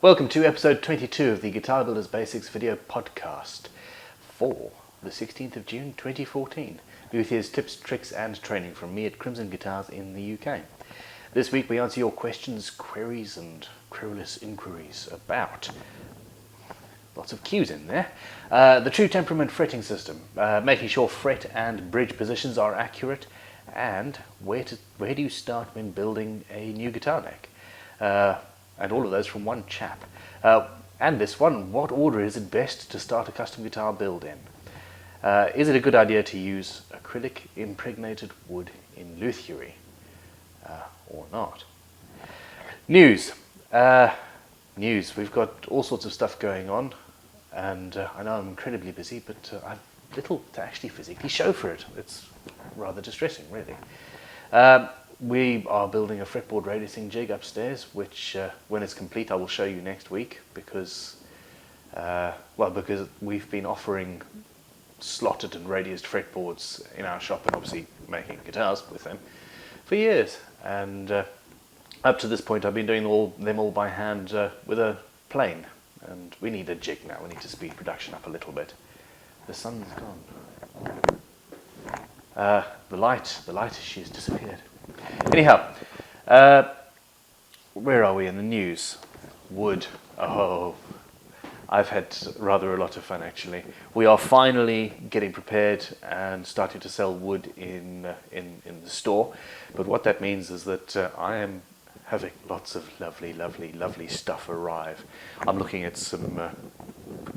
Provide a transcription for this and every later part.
Welcome to episode 22 of the Guitar Builders Basics video podcast for the 16th of June 2014. With here's tips, tricks and training from me at Crimson Guitars in the UK. This week we answer your questions, queries and querulous inquiries about lots of cues in there. The true temperament fretting system, making sure fret and bridge positions are accurate, and where do you start when building a new guitar neck? And all of those from one chap. And this one, what order is it best to start a custom guitar build in? Is it a good idea to use acrylic impregnated wood in luthiery or not? News. We've got all sorts of stuff going on, and I know I'm incredibly busy, but I've little to actually physically show for it. It's rather distressing, really. We are building a fretboard radiusing jig upstairs, which when it's complete I will show you next week, because we've been offering slotted and radiused fretboards in our shop and obviously making guitars with them for years. And up to this point I've been doing them all by hand with a plane, and we need a jig now. We need to speed production up a little bit. The sun's gone. The light issue has disappeared. Anyhow, where are we in the news? Wood. Oh, I've had rather a lot of fun actually. We are finally getting prepared and starting to sell wood in the store. But what that means is that I am having lots of lovely stuff arrive. I'm looking at some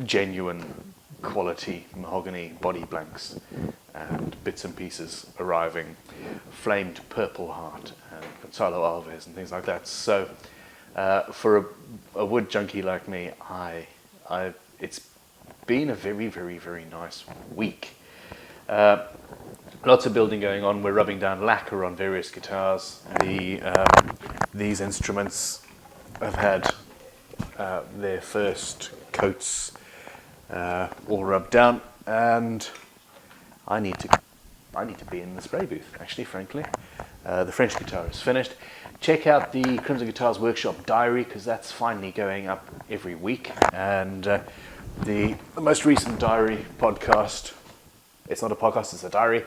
genuine quality mahogany body blanks and bits and pieces arriving, flamed Purple Heart and Gonzalo Alves and things like that. So for a wood junkie like me, it's been a very nice week. Lots of building going on. We're rubbing down lacquer on various guitars. These instruments have had their first coats all rubbed down, and I need to be in the spray booth, actually, frankly. The French guitar is finished. Check out the Crimson Guitars Workshop diary, because that's finally going up every week. And the most recent diary podcast, it's not a podcast, it's a diary,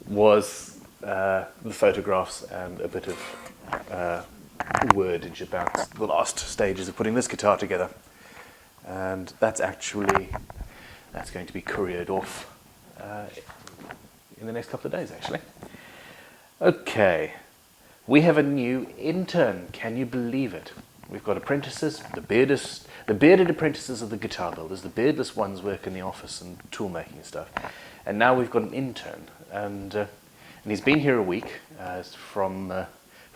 was the photographs and a bit of wordage about the last stages of putting this guitar together. And that's going to be couriered off in the next couple of days, actually. Okay, we have a new intern. Can you believe it? We've got apprentices, the bearded apprentices of the guitar builders. The beardless ones work in the office and tool making and stuff. And now we've got an intern, and he's been here a week from a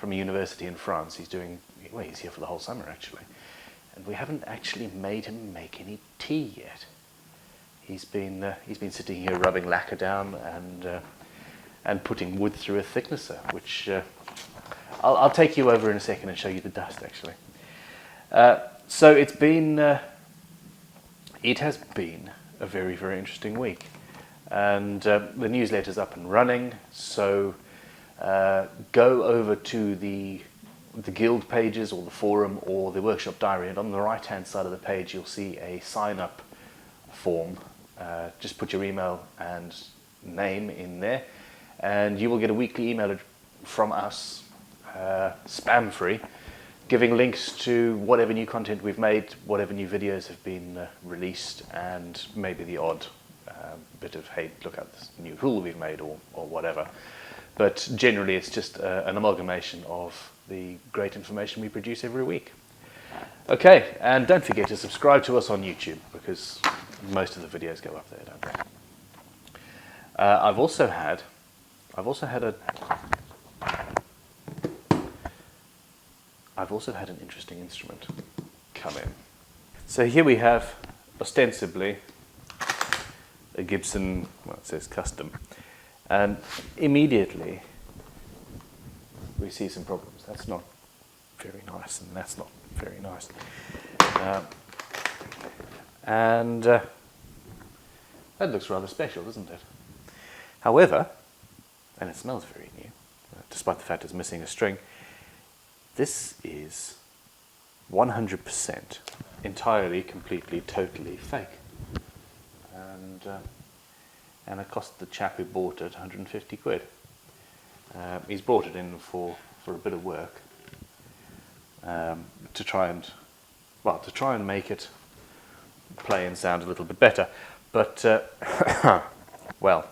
university in France. He's here for the whole summer, actually. And we haven't actually made him make any tea yet. He's been sitting here rubbing lacquer down and putting wood through a thicknesser, which I'll take you over in a second and show you the dust, actually. So it has been a very interesting week, and the newsletter's up and running. So go over to the guild pages or the forum or the workshop diary, and on the right hand side of the page you'll see a sign up form. Just put your email and name in there, and you will get a weekly email from us, spam free, giving links to whatever new content we've made, whatever new videos have been released, and maybe the odd bit of, hey, look at this new tool we've made, or whatever. But generally it's just an amalgamation of the great information we produce every week. Okay, and don't forget to subscribe to us on YouTube, because most of the videos go up there, don't they? I've also had an interesting instrument come in. So here we have, ostensibly, a Gibson, well, it says custom, and immediately we see some problems. That's not very nice, and that's not very nice. That looks rather special, doesn't it? However, and it smells very new, despite the fact it's missing a string, this is 100%, entirely, completely, totally fake. And it cost the chap who bought it 150 quid. He's brought it in for a bit of work to try and make it play and sound a little bit better. But well,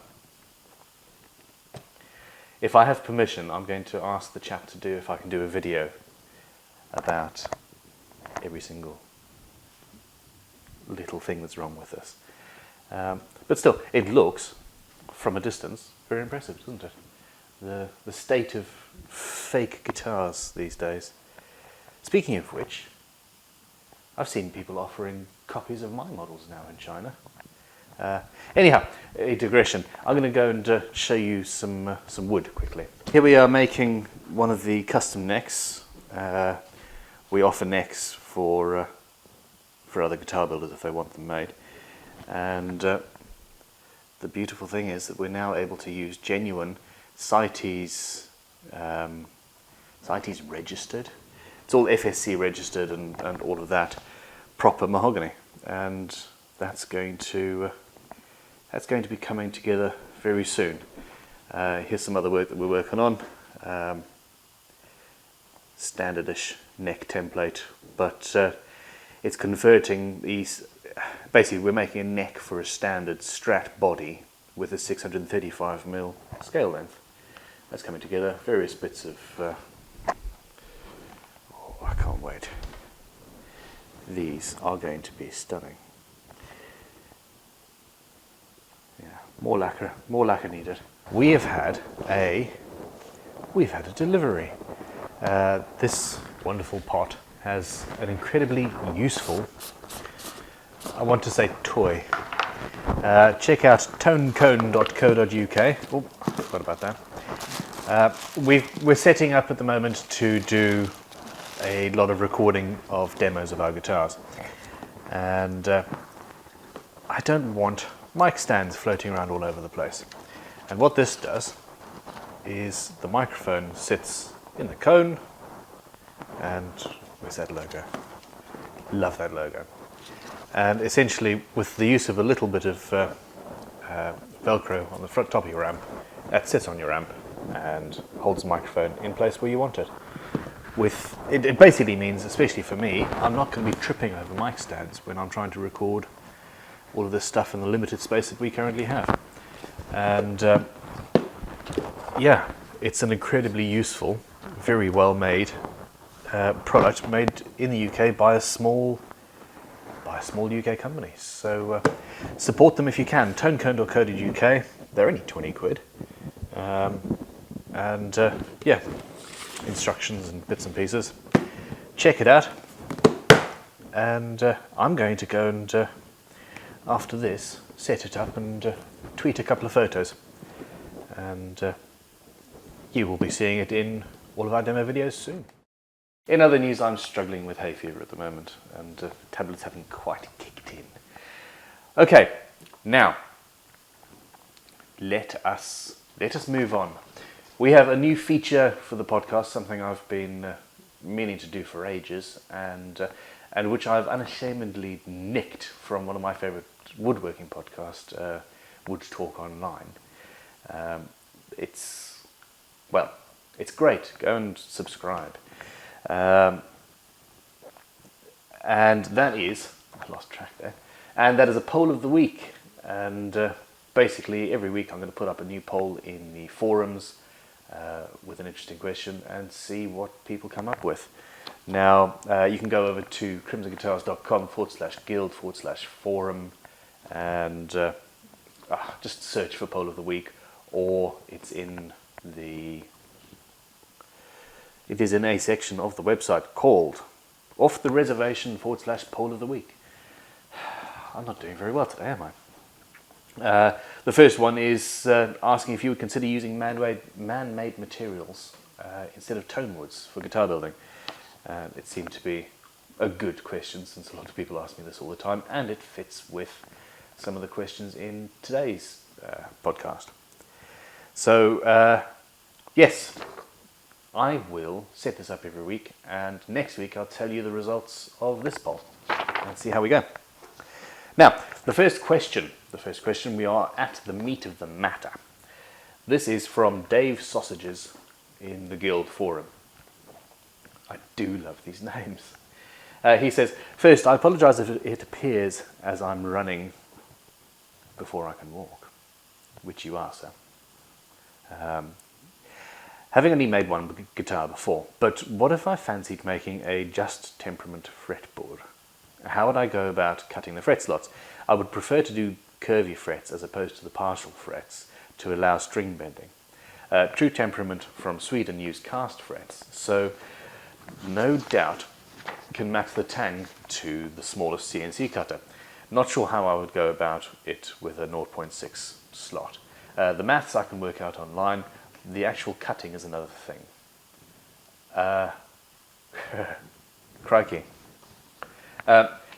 if I have permission, I'm going to ask the chap to do if I can do a video about every single little thing that's wrong with this. But still, it looks, from a distance, very impressive, doesn't it? The state of fake guitars these days. Speaking of which, I've seen people offering copies of my models now in China. Anyhow, a digression. I'm going to go and show you some wood quickly. Here we are making one of the custom necks. We offer necks for other guitar builders if they want them made. And the beautiful thing is that we're now able to use genuine CITES registered. It's all FSC registered and all of that, proper mahogany, and that's going to be coming together very soon. Here's some other work that we're working on. Standardish neck template, but it's converting these. Basically, we're making a neck for a standard Strat body with a 635mm scale length. That's coming together. Various bits of. I can't wait. These are going to be stunning. Yeah, more lacquer needed. We've had a delivery. This wonderful pot has an incredibly useful, I want to say, toy. Check out tonecone.co.uk. Oh, forgot about that. We're setting up at the moment to do a lot of recording of demos of our guitars, and I don't want mic stands floating around all over the place. And what this does is the microphone sits in the cone, and where's that logo? Love that logo. And essentially, with the use of a little bit of Velcro on the front top of your amp, that sits on your amp and holds the microphone in place where you want it. It basically means, especially for me, I'm not going to be tripping over mic stands when I'm trying to record all of this stuff in the limited space that we currently have. And yeah, it's an incredibly useful, very well made product made in the UK by a small UK company. So support them if you can. Tonecone.co.uk. They're only 20 quid. Yeah, instructions and bits and pieces. Check it out. And I'm going to go and, after this, set it up and tweet a couple of photos. And you will be seeing it in all of our demo videos soon. In other news, I'm struggling with hay fever at the moment, and tablets haven't quite kicked in. Okay, now let us move on. We have a new feature for the podcast, something I've been meaning to do for ages, and which I've unashamedly nicked from one of my favourite woodworking podcasts, Wood Talk Online. It's great. Go and subscribe. And that is, I lost track there, and that is a poll of the week. And basically every week I'm going to put up a new poll in the forums with an interesting question and see what people come up with. Now you can go over to crimsonguitars.com/guild/forum and just search for poll of the week, or it is in a section of the website called Off the Reservation /poll of the week. I'm not doing very well today, am I? The first one is asking if you would consider using man-made materials instead of tone woods for guitar building. It seemed to be a good question, since a lot of people ask me this all the time, and it fits with some of the questions in today's podcast. So, yes, I will set this up every week, and next week I'll tell you the results of this poll and see how we go. Now, the first question, we are at the meat of the matter. This is from Dave Sausages in the Guild forum. I do love these names. He says, first, I apologise if it appears as I'm running before I can walk, which you are, sir. Having only made one guitar before, but what if I fancied making a just temperament fretboard? How would I go about cutting the fret slots? I would prefer to do curvy frets as opposed to the partial frets to allow string bending. True Temperament from Sweden use cast frets, so no doubt can match the tang to the smallest CNC cutter. Not sure how I would go about it with a 0.6 slot. The maths I can work out online. The actual cutting is another thing. Crikey.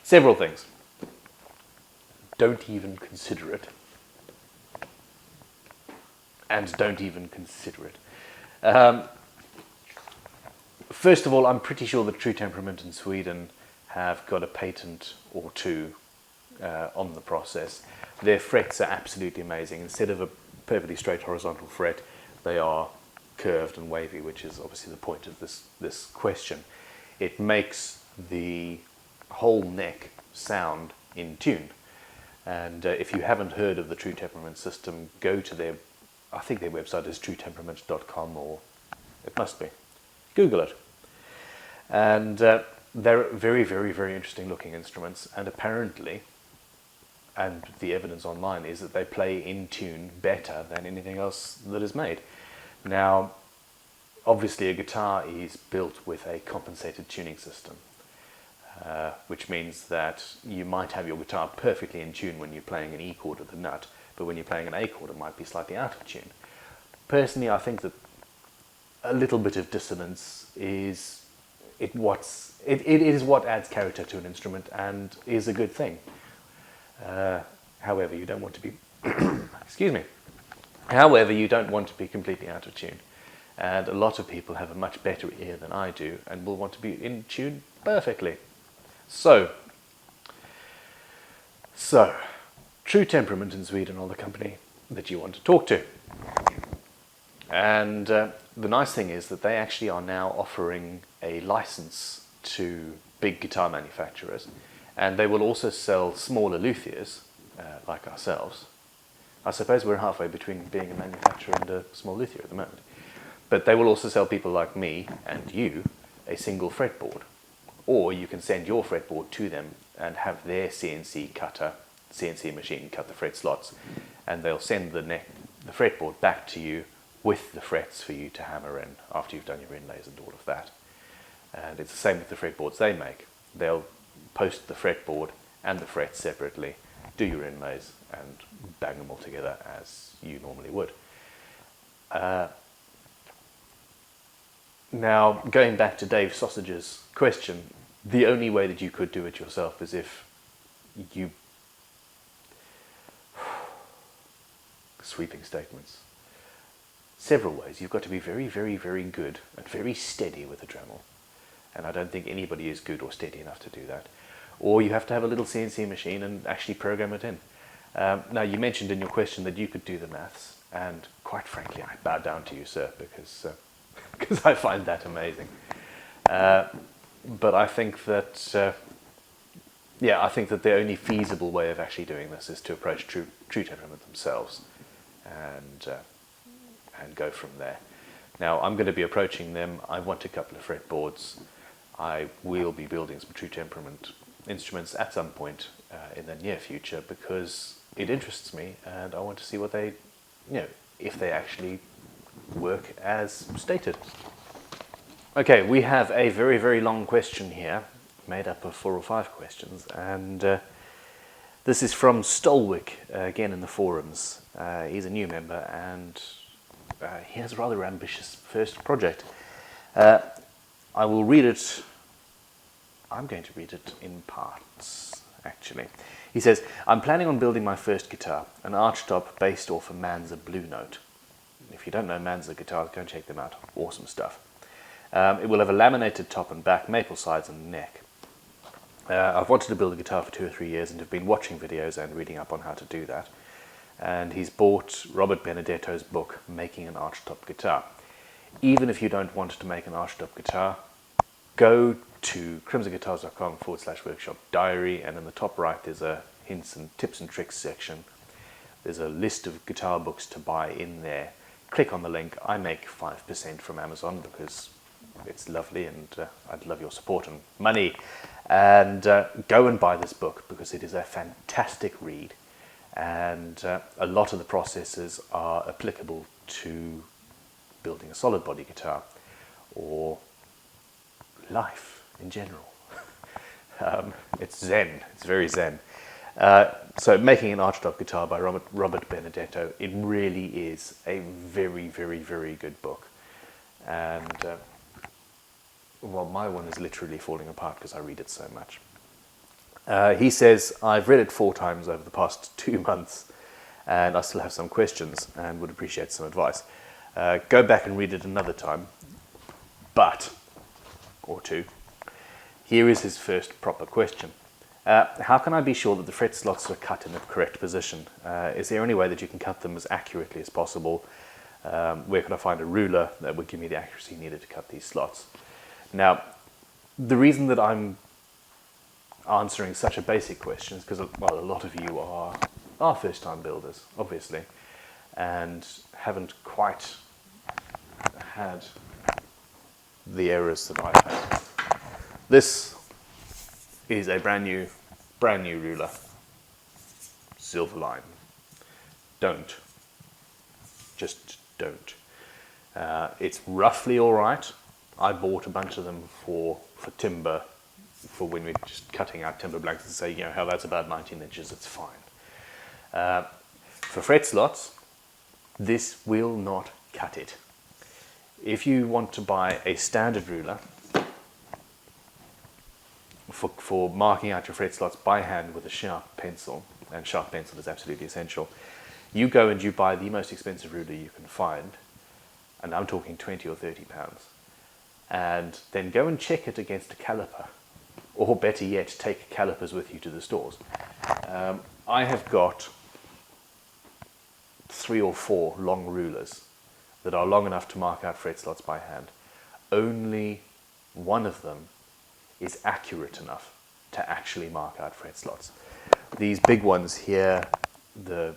Several things. Don't even consider it. And don't even consider it. First of all, I'm pretty sure that True Temperament in Sweden have got a patent or two on the process. Their frets are absolutely amazing. Instead of a perfectly straight horizontal fret, they are curved and wavy, which is obviously the point of this question. It makes the whole neck sound in tune. And if you haven't heard of the True Temperament system, go to their, I think their website is truetemperament.com, or it must be. Google it. And they're very, very, very interesting looking instruments, and apparently, and the evidence online is that they play in tune better than anything else that is made. Now, obviously a guitar is built with a compensated tuning system, which means that you might have your guitar perfectly in tune when you're playing an E chord with a nut, but when you're playing an A chord it might be slightly out of tune. Personally, I think that a little bit of dissonance is it is what adds character to an instrument and is a good thing. However, you don't want to be excuse me. However, you don't want to be completely out of tune. And a lot of people have a much better ear than I do and will want to be in tune perfectly. So True Temperament in Sweden are the company that you want to talk to. And the nice thing is that they actually are now offering a license to big guitar manufacturers, and they will also sell smaller luthiers like ourselves. I suppose we're halfway between being a manufacturer and a small luthier at the moment. But they will also sell people like me and you a single fretboard. Or you can send your fretboard to them and have their CNC machine cut the fret slots, and they'll send the fretboard back to you with the frets for you to hammer in after you've done your inlays and all of that. And it's the same with the fretboards they make. They'll post the fretboard and the frets separately, do your inlays, and bang them all together as you normally would. Now, going back to Dave Sausage's question, the only way that you could do it yourself is if you... Sweeping statements. Several ways. You've got to be very, very, very good and very steady with the Dremel. And I don't think anybody is good or steady enough to do that. Or you have to have a little CNC machine and actually program it in. Now, you mentioned in your question that you could do the maths, and quite frankly, I bow down to you, sir, because I find that amazing. But I think that, I think that the only feasible way of actually doing this is to approach True Temperament themselves and go from there. Now, I'm going to be approaching them. I want a couple of fretboards. I will be building some True Temperament instruments at some point in the near future, because it interests me and I want to see what they, if they actually work as stated. Okay, we have a very, very long question here, made up of 4 or 5 questions, and this is from Stolwick, again in the forums. He's a new member, and he has a rather ambitious first project. I will read it. I'm going to read it in parts, actually. He says, I'm planning on building my first guitar, an archtop based off a Manza Blue Note. If you don't know Manza guitars, go and check them out. Awesome stuff. It will have a laminated top and back, maple sides and neck. I've wanted to build a guitar for 2 or 3 years and have been watching videos and reading up on how to do that. And he's bought Robert Benedetto's book, Making an Archtop Guitar. Even if you don't want to make an archtop guitar, go to crimsonguitars.com/workshop diary, and in the top right there's a hints and tips and tricks section. There's a list of guitar books to buy in there. Click on the link. I make 5% from Amazon because it's lovely, and I'd love your support and money. And go and buy this book because it is a fantastic read, and a lot of the processes are applicable to building a solid body guitar or life in general. It's zen. It's very zen. So Making an Archtop Guitar by Robert Benedetto, it really is a very, very, very good book. And well, my one is literally falling apart because I read it so much. He says, I've read it 4 times over the past 2 months and I still have some questions and would appreciate some advice. Go back and read it another time, or 2. Here is his first proper question. How can I be sure that the fret slots are cut in the correct position? Is there any way that you can cut them as accurately as possible? Where can I find a ruler that would give me the accuracy needed to cut these slots? Now, the reason that I'm answering such a basic question is because, well, a lot of you are first-time builders, obviously, and haven't quite had the errors that I've had. This is a brand new ruler, silver line. Just don't. It's roughly all right. I bought a bunch of them for timber, for when we're just cutting out timber blanks and say, how that's about 19 inches, it's fine. For fret slots, this will not cut it. If you want to buy a standard ruler for marking out your fret slots by hand with a sharp pencil, and sharp pencil is absolutely essential, you go and you buy the most expensive ruler you can find, and I'm talking 20 or 30 pounds. And then go and check it against a caliper, or better yet, take calipers with you to the stores. I have got 3 or 4 long rulers that are long enough to mark out fret slots by hand. Only one of them is accurate enough to actually mark out fret slots. These big ones here, they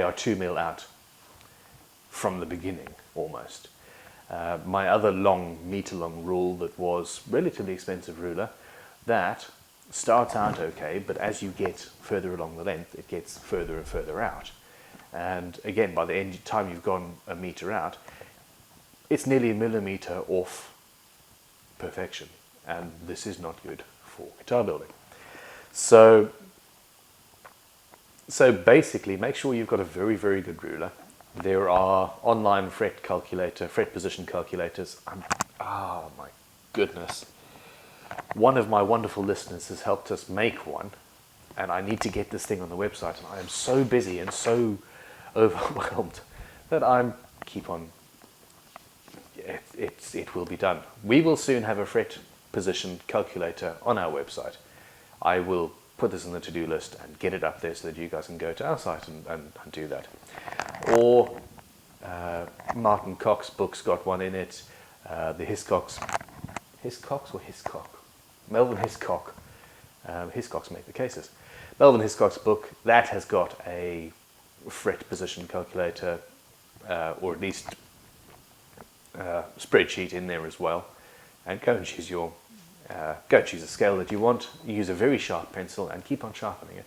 are 2 mil out from the beginning, almost. My other meter-long rule that was relatively expensive ruler, that starts out okay, but as you get further along the length, it gets further and further out. And again, by the time you've gone a meter out, it's nearly a millimeter off perfection. And this is not good for guitar building. So basically, make sure you've got a very, very good ruler. There are online fret position calculators. Oh my goodness. One of my wonderful listeners has helped us make one, and I need to get this thing on the website, and I am so busy and so overwhelmed that it will be done. We will soon have a fret position calculator on our website. I will put this on the to-do list and get it up there so that you guys can go to our site and do that. Or Martin Cox's book's got one in it. The Melvin Hiscock. Hiscox make the cases. Melvin Hiscock's book, that has got a fret position calculator, or at least spreadsheet in there as well. And go and choose choose a scale that you want. Use a very sharp pencil and keep on sharpening it,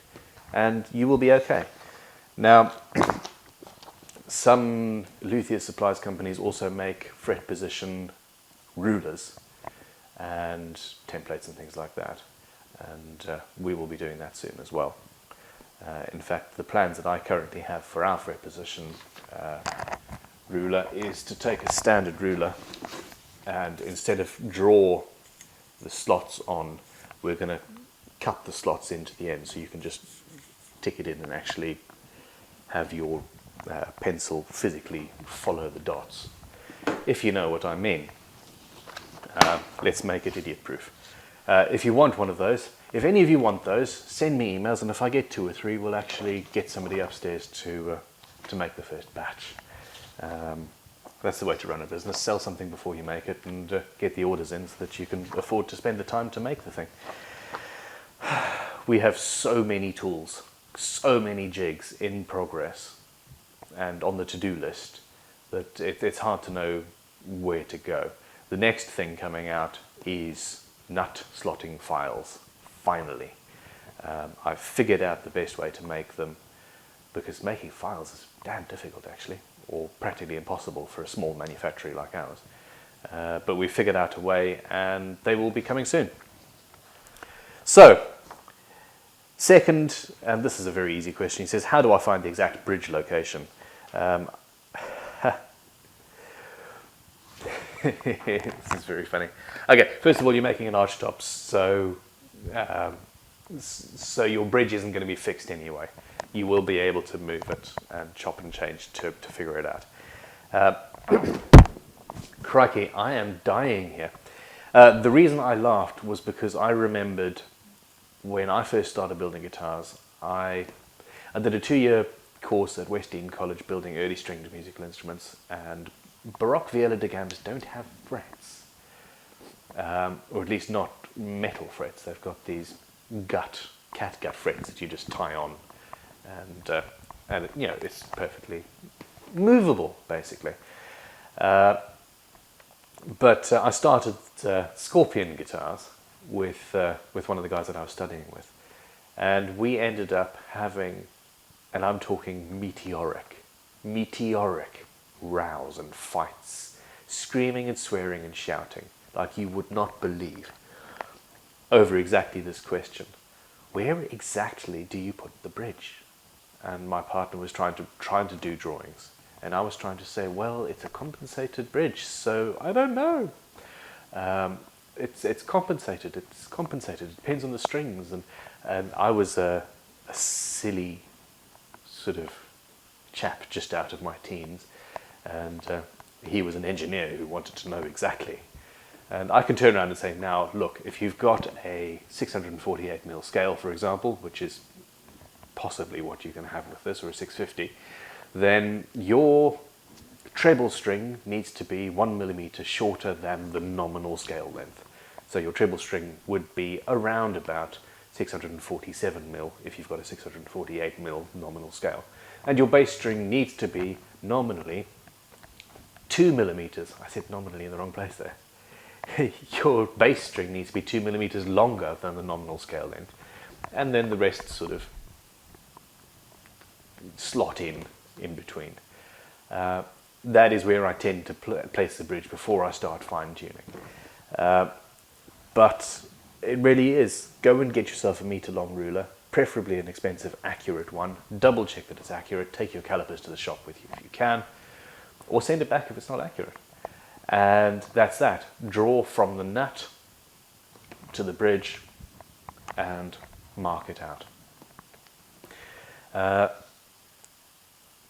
and you will be okay. Now, some luthier supplies companies also make fret position rulers and templates and things like that, and we will be doing that soon as well. In fact, the plans that I currently have for our fret position ruler is to take a standard ruler, and instead of draw the slots on, we're going to cut the slots into the end, so you can just tick it in and actually have your pencil physically follow the dots. if you know what I mean. Let's make it idiot-proof. If you want one of those, if any of you want those, send me emails, and if I get 2 or 3, we'll actually get somebody upstairs to make the first batch. That's the way to run a business. Sell something before you make it, and get the orders in so that you can afford to spend the time to make the thing. We have so many tools, so many jigs in progress and on the to-do list that it's hard to know where to go. The next thing coming out is nut slotting files, finally. I've figured out the best way to make them, because making files is damn difficult actually, or practically impossible for a small manufactory like ours. But we've figured out a way, and they will be coming soon. So, second, and this is a very easy question, he says, how do I find the exact bridge location? This is very funny. Okay, first of all, you're making an archtop, so your bridge isn't going to be fixed anyway. You will be able to move it and chop and change to figure it out. Crikey, I am dying here. The reason I laughed was because I remembered when I first started building guitars, I did a 2-year course at West Dean College building early stringed musical instruments, and Baroque viola da gamas don't have frets, or at least not metal frets. They've got these catgut frets that you just tie on, and you know, it's perfectly movable basically. But I started Scorpion guitars with one of the guys that I was studying with, and we ended up having, and I'm talking meteoric rows and fights, screaming and swearing and shouting like you would not believe, over exactly this question: where exactly do you put the bridge? And my partner was trying to do drawings, and I was trying to say, well, it's a compensated bridge, so I don't know. It's compensated. It depends on the strings, and I was a silly sort of chap just out of my teens, and he was an engineer who wanted to know exactly. And I can turn around and say, now look, if you've got a 648mm scale, for example, which is possibly what you can have with this, or a 650, then your treble string needs to be 1mm shorter than the nominal scale length. So your treble string would be around about 647mm if you've got a 648mm nominal scale. And your bass string needs to be nominally 2mm. I said nominally in the wrong place there. Your bass string needs to be 2mm longer than the nominal scale length. And then the rest sort of slot in between. That is where I tend to place the bridge before I start fine-tuning. But it really is, go and get yourself a meter-long ruler, preferably an expensive, accurate one. Double check that it's accurate. Take your calipers to the shop with you if you can, or send it back if it's not accurate. And that's that. Draw from the nut to the bridge and mark it out.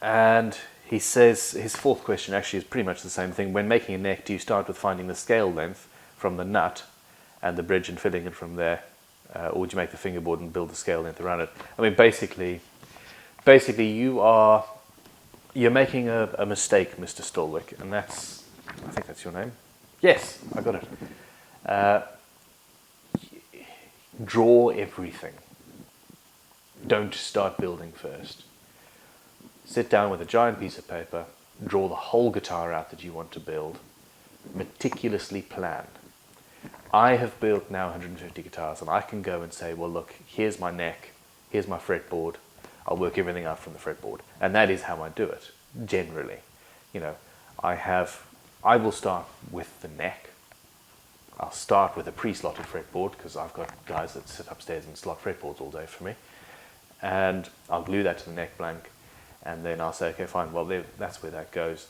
And he says his fourth question actually is pretty much the same thing. When making a neck, do you start with finding the scale length from the nut and the bridge and filling it from there, or would you make the fingerboard and build the scale length around it? I mean, basically you're making a mistake, Mr. Stolwick, and that's, I think that's your name. Yes, I got it. Draw everything. Don't start building first. Sit down with a giant piece of paper, draw the whole guitar out that you want to build, meticulously plan. I have built now 150 guitars, and I can go and say, well, look, here's my neck, here's my fretboard, I'll work everything out from the fretboard. And that is how I do it, generally. You know, I will start with the neck. I'll start with a pre-slotted fretboard, because I've got guys that sit upstairs and slot fretboards all day for me. And I'll glue that to the neck blank, and then I'll say, okay, fine, well, that's where that goes.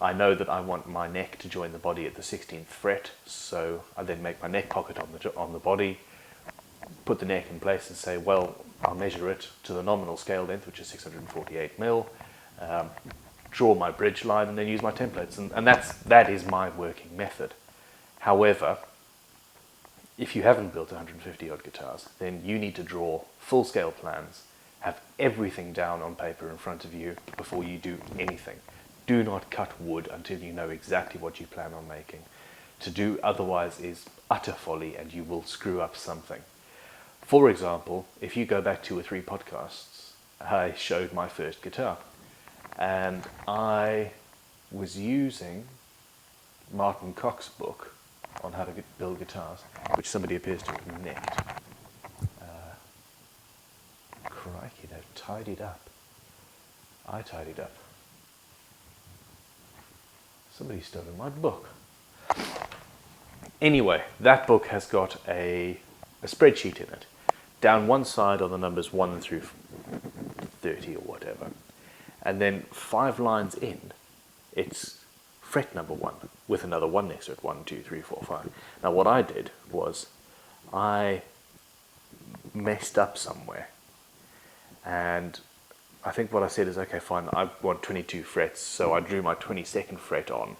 I know that I want my neck to join the body at the 16th fret, so I then make my neck pocket on the body, put the neck in place and say, well, I'll measure it to the nominal scale length, which is 648mm, draw my bridge line, and then use my templates. And that is my working method. However, if you haven't built 150 odd guitars, then you need to draw full-scale plans, have everything down on paper in front of you before you do anything. Do not cut wood until you know exactly what you plan on making. To do otherwise is utter folly, and you will screw up something. For example, if you go back 2 or 3 podcasts, I showed my first guitar, and I was using Martin Cox's book on how to build guitars, which somebody appears to have nicked. Crikey, they've tidied up. I tidied up. Somebody's stolen my book. Anyway, that book has got a spreadsheet in it. Down one side are the numbers 1 through 30 or whatever. And then 5 lines in, it's fret number 1 with another 1 next to it. 1, 2, 3, 4, 5. Now what I did was I messed up somewhere. And I think what I said is, okay, fine, I want 22 frets, so I drew my 22nd fret on,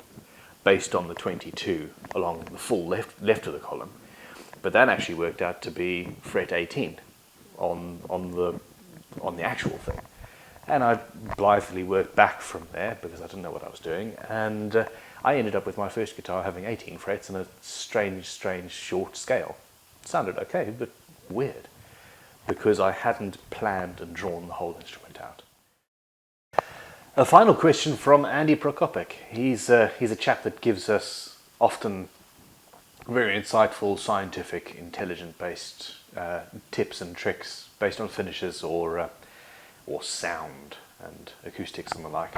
based on the 22 along the full left of the column. But that actually worked out to be fret 18 on the actual thing. And I blithely worked back from there because I didn't know what I was doing, and I ended up with my first guitar having 18 frets and a strange short scale. It sounded okay, but weird, because I hadn't planned and drawn the whole instrument out. A final question from Andy Prokopik. He's a chap that gives us often very insightful, scientific, intelligent-based tips and tricks based on finishes or sound and acoustics and the like.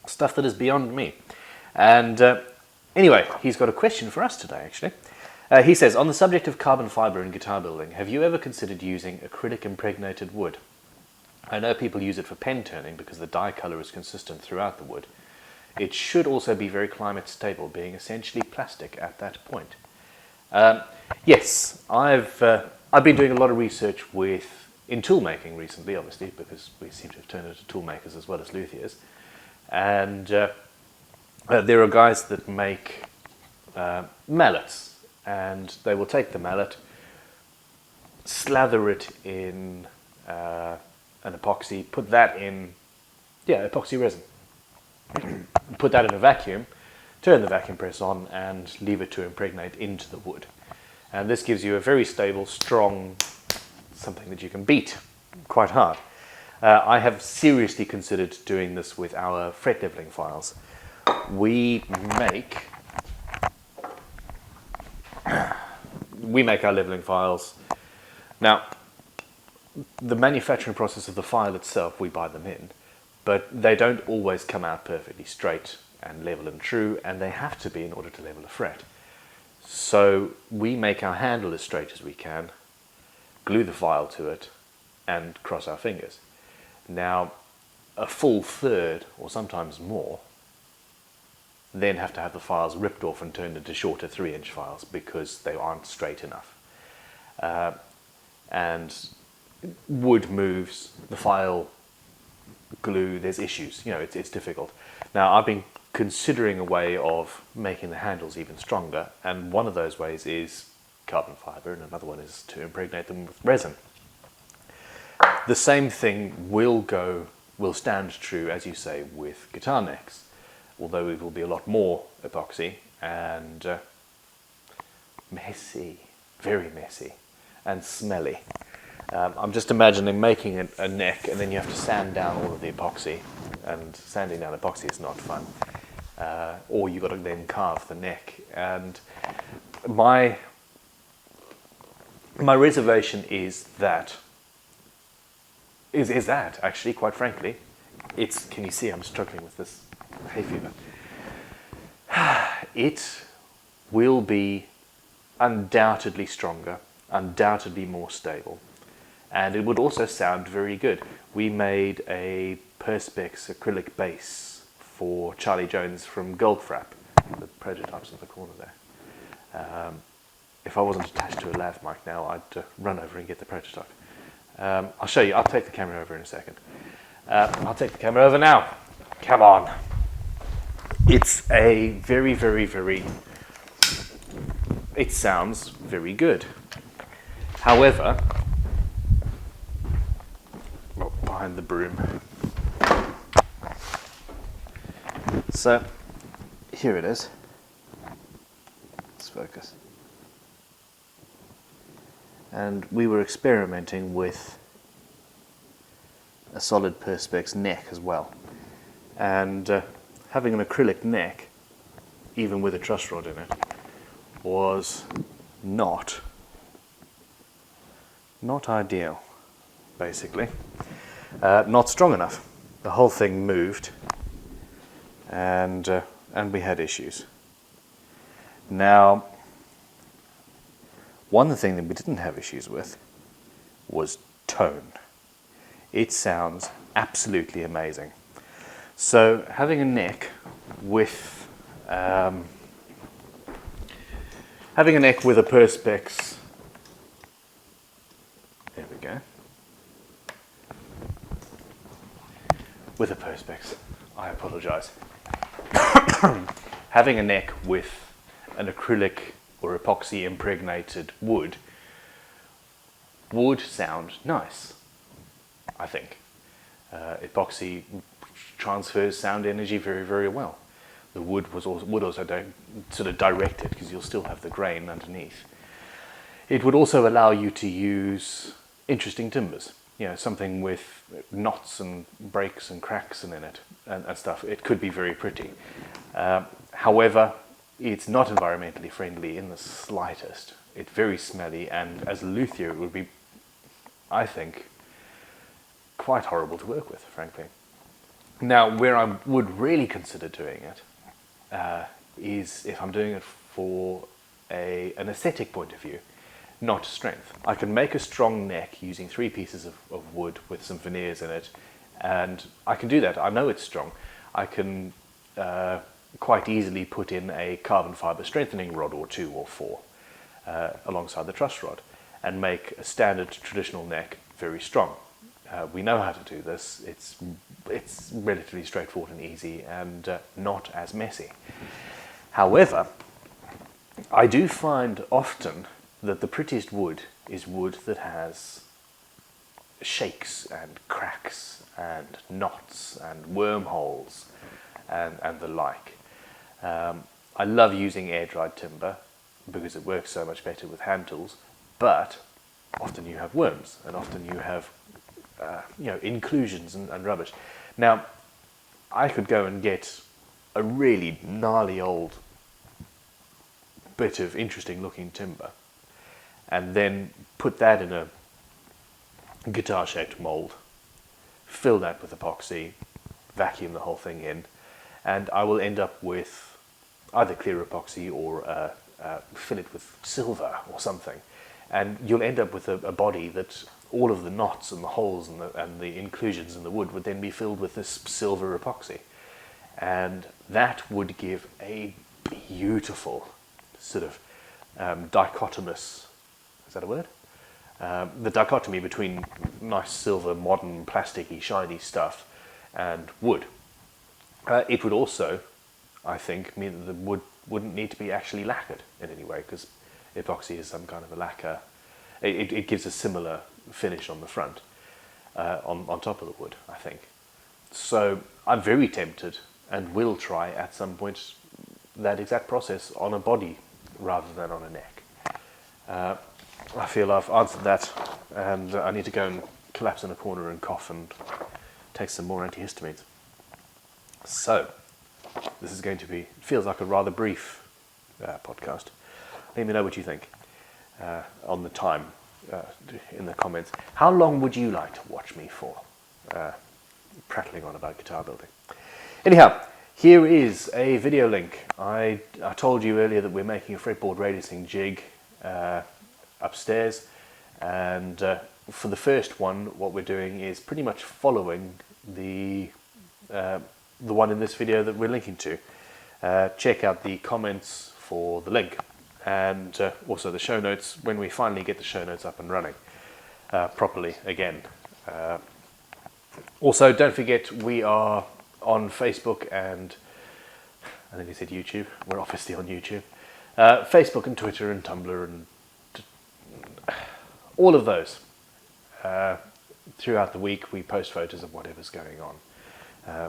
Stuff that is beyond me. And anyway, he's got a question for us today, actually. He says, on the subject of carbon fibre in guitar building, have you ever considered using acrylic impregnated wood? I know people use it for pen turning because the dye colour is consistent throughout the wood. It should also be very climate stable, being essentially plastic at that point. Yes, I've been doing a lot of research in tool making recently, obviously, because we seem to have turned into tool makers as well as luthiers. And there are guys that make mallets, and they will take the mallet, slather it in an epoxy, put that in, epoxy resin. Put that in a vacuum, turn the vacuum press on, and leave it to impregnate into the wood. And this gives you a very stable, strong, something that you can beat quite hard. I have seriously considered doing this with our fret leveling files. We make our leveling files. Now, the manufacturing process of the file itself, we buy them in, but they don't always come out perfectly straight and level and true, and they have to be in order to level a fret. So we make our handle as straight as we can, glue the file to it, and cross our fingers. Now, a full third, or sometimes more, then have to have the files ripped off and turned into shorter 3-inch files because they aren't straight enough. And wood moves, the file glue, there's issues, it's difficult. Now, I've been considering a way of making the handles even stronger, and one of those ways is carbon fibre, and another one is to impregnate them with resin. The same thing will stand true, as you say, with guitar necks, although it will be a lot more epoxy and messy, very messy, and smelly. I'm just imagining making a neck, and then you have to sand down all of the epoxy, and sanding down epoxy is not fun. Or you've got to then carve the neck. And my reservation is that actually, quite frankly, can you see I'm struggling with this hay fever? It will be undoubtedly stronger, undoubtedly more stable. And it would also sound very good. We made a Perspex acrylic bass for Charlie Jones from Goldfrapp. The prototype's in the corner there. If I wasn't attached to a lav mic now, I'd run over and get the prototype. I'll show you. I'll take the camera over in a second. I'll take the camera over now. Come on. It's a very, very, very... It sounds very good. However... Well, behind the broom. So, here it is. Let's focus. And we were experimenting with a solid perspex neck as well. And having an acrylic neck, even with a truss rod in it, was not ideal, basically. Not strong enough. The whole thing moved, and we had issues. Now, one thing that we didn't have issues with was tone. It sounds absolutely amazing. So having a neck with a perspex, there we go, with a perspex, I apologize. Having a neck with an acrylic or epoxy impregnated wood would sound nice, I think. Epoxy transfers sound energy very, very well. The wood would also sort of direct it, because you'll still have the grain underneath. It would also allow you to use interesting timbers, you know, something with knots and breaks and cracks in it and stuff. It could be very pretty. However, it's not environmentally friendly in the slightest. It's very smelly, and as a luthier it would be, I think, quite horrible to work with, frankly. Now, where I would really consider doing it is if I'm doing it for an aesthetic point of view, not strength. I can make a strong neck using 3 pieces of wood with some veneers in it, and I can do that. I know it's strong. I can quite easily put in a carbon fibre strengthening rod or 2 or 4 alongside the truss rod and make a standard traditional neck very strong. We know how to do this. It's relatively straightforward and easy, and not as messy. However, I do find often that the prettiest wood is wood that has shakes and cracks and knots and wormholes and the like. I love using air-dried timber because it works so much better with hand tools, but often you have worms, and often you have inclusions and rubbish. Now, I could go and get a really gnarly old bit of interesting looking timber and then put that in a guitar shaped mold, fill that with epoxy, vacuum the whole thing in, and I will end up with either clear epoxy or fill it with silver or something, and you'll end up with a body that all of the knots and the holes and the inclusions in the wood would then be filled with this silver epoxy, and that would give a beautiful sort of dichotomous, is that a word? The dichotomy between nice silver, modern, plasticky, shiny stuff and wood. It would also, I think, mean that the wood wouldn't need to be actually lacquered in any way, because epoxy is some kind of a lacquer. It gives a similar finish on the front, on top of the wood, I think. So I'm very tempted and will try at some point that exact process on a body rather than on a neck. I feel I've answered that, and I need to go and collapse in a corner and cough and take some more antihistamines. So, this is going to be, feels like a rather brief podcast. Let me know what you think on the time in the comments. How long would you like to watch me for prattling on about guitar building? Anyhow, here is a video link. I told you earlier that we're making a fretboard radiusing jig upstairs, and for the first one what we're doing is pretty much following the one in this video that we're linking to. Check out the comments for the link, and also the show notes when we finally get the show notes up and running properly again. Also, don't forget we are on Facebook and I think he said YouTube. We're obviously on YouTube. Facebook and Twitter and Tumblr and all of those. Throughout the week we post photos of whatever's going on.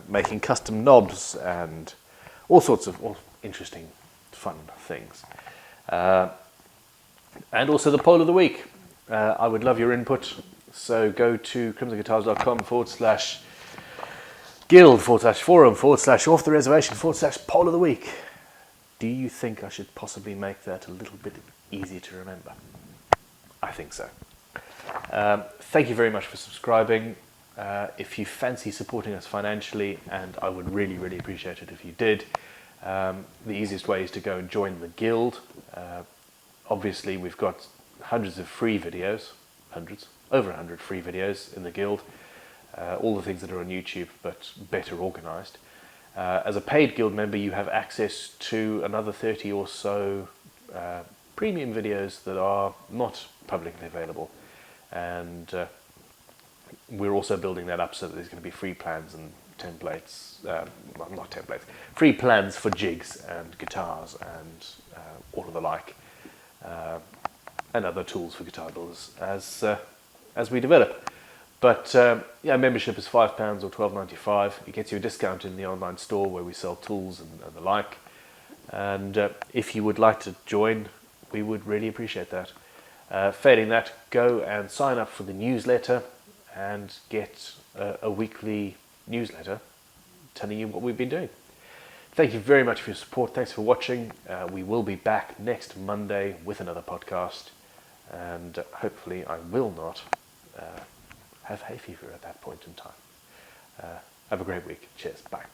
Making custom knobs and all sorts of interesting, fun things. And also the poll of the week. I would love your input. So go to crimsonguitars.com/guild/forum/off the reservation/poll of the week. Do you think I should possibly make that a little bit easier to remember? I think so. Thank you very much for subscribing. If you fancy supporting us financially, and I would really, really appreciate it if you did, the easiest way is to go and join the guild. Obviously, we've got hundreds of free videos, over 100 free videos in the guild. All the things that are on YouTube, but better organized. As a paid guild member, you have access to another 30 or so premium videos that are not publicly available. And we're also building that up so that there's going to be free plans and templates, well, not templates, free plans for jigs and guitars and all of the like, and other tools for guitar builders as we develop. But yeah, membership is £5 or $12.95. It gets you a discount in the online store where we sell tools and the like. And if you would like to join, we would really appreciate that. Failing that, go and sign up for the newsletter and get a weekly newsletter telling you what we've been doing. Thank you very much for your support. Thanks for watching. We will be back next Monday with another podcast, and hopefully I will not have hay fever at that point in time. Have a great week. Cheers. Bye.